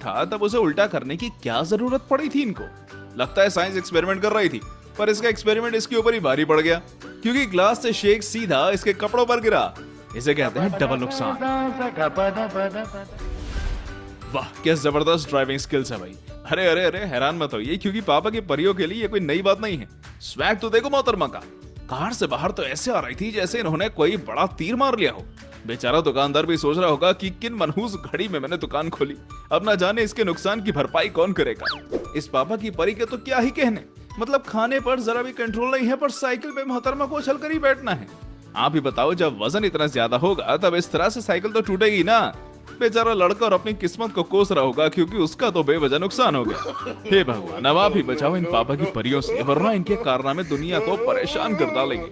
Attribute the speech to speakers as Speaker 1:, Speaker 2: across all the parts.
Speaker 1: था तब उसे उल्टा करने की क्या जरूरत पड़ी थी इनको। लगता है साइंस एक्सपेरिमेंट कर रही थी, पर इसका एक्सपेरिमेंट इसके ऊपर ही भारी पड़ गया, क्योंकि ग्लास से शेक सीधा इसके कपड़ों पर गिरा। इसे कहते हैं डबल नुकसान। वाह क्या जबरदस्त ड्राइविंग स्किल्स है भाई। अरे अरे अरे हैरान मत होइए, क्योंकि पापा की परियों के लिए ये कोई नई बात नहीं है। स्वैग तो देखो मोहतरमा का। कार से बाहर तो ऐसे आ रही थी जैसे इन्होंने कोई बड़ा तीर मार लिया हो। बेचारा दुकानदार भी सोच रहा होगा कि किन मनहूस घड़ी में मैंने दुकान खोली, अब ना जाने इसके नुकसान की भरपाई कौन करेगा। इस पापा की परी के तो क्या ही कहने, मतलब खाने पर जरा भी कंट्रोल नहीं है, पर साइकिल पे मोहतरमा को उछल कर ही बैठना है। आप ही बताओ, जब वजन इतना ज्यादा होगा तब इस तरह से साइकिल तो टूटेगी ना। बेचारा लड़का और अपनी किस्मत को कोस रहा होगा, क्योंकि उसका तो बेवजह नुकसान हो गया। हे भगवान, अब आप ही बचाओ इन पापा की परियों से, वरना इनके कारनामे दुनिया को परेशान कर डालेंगे।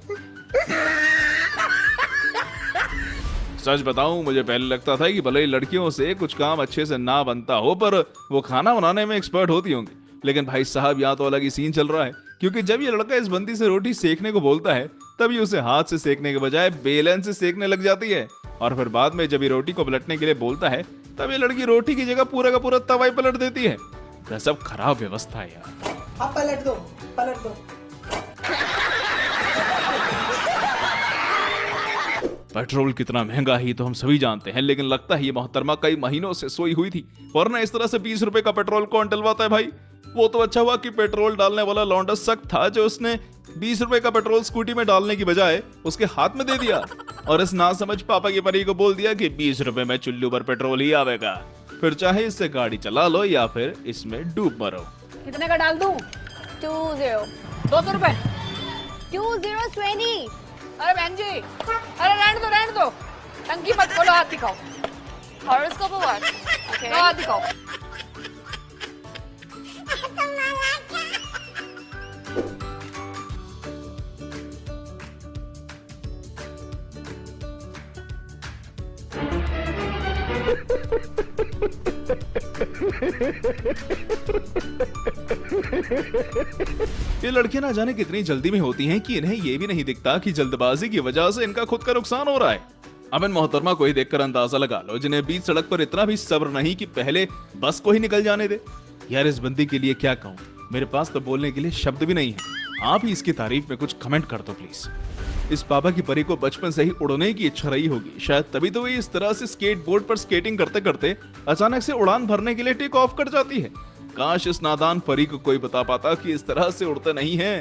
Speaker 1: सच बताऊं, मुझे पहले लगता था कि भले ही लड़कियों से कुछ काम अच्छे से ना बनता हो, पर वो खाना बनाने में एक्सपर्ट होती होंगी। लेकिन भाई साहब, यहाँ तो अलग ही सीन चल रहा है, क्योंकि जब ये लड़का इस बंदी से रोटी सेकने को बोलता है, तभी उसे हाथ से सेकने के बजाय बेलन से सेकने लग जाती है। और फिर बाद में जब ये रोटी को पलटने के लिए बोलता है, तब ये लड़की रोटी की जगह पूरा का पूरा तवा ही पलट देती है। गजब खराब व्यवस्था है यार।
Speaker 2: आप पलट दो, पलट दो।
Speaker 1: पेट्रोल कितना महंगा ही तो हम सभी जानते हैं, लेकिन लगता है ये मोहतरमा कई महीनों से सोई हुई थी, वरना इस तरह से 20 रुपए का पेट्रोल कौन डलवाता है भाई। वो तो अच्छा हुआ कि पेट्रोल डालने वाला लौंडा सख्त था, जो उसने 20 रुपए का पेट्रोल स्कूटी में डालने की बजाय उसके हाथ में दे दिया, और इस नासमझ पापा की परी को बोल दिया कि 20 रुपए में चुल्लू पर पेट्रोल ही आवेगा, फिर चाहे इससे गाड़ी चला लो या फिर इसमें डूब मरो।
Speaker 3: कितने का डाल दूं? 20 200 रुपए। 20 अरे बहन जी, अरे रहने दो, टंकी मत खोलो, हाथ दिखाओ।
Speaker 4: Horoscope or what? Okay.
Speaker 3: हाथ दिखाओ।
Speaker 1: ये लड़के ना जाने कितनी जल्दी में होती हैं कि इन्हें ये भी नहीं दिखता कि जल्दबाजी की वजह से इनका खुद का नुकसान हो रहा है। अब इन मोहतरमा को ही देखकर अंदाजा लगा लो, जिन्हें बीच सड़क पर इतना भी सब्र नहीं कि पहले बस को ही निकल जाने दे। यार इस बंदी के लिए क्या कहूँ, मेरे पास तो बोलने के लिए शब्द भी नहीं है। आप ही इसकी तारीफ में कुछ कमेंट कर दो प्लीज। इस पापा की परी को बचपन से ही उड़ने की इच्छा रही होगी, शायद तभी तो ये इस तरह से स्केट बोर्ड पर स्केटिंग करते करते अचानक से उड़ान भरने के लिए टेक ऑफ कर जाती है। काश इस नादान परी को कोई बता पाता कि इस तरह से उड़ते नहीं है।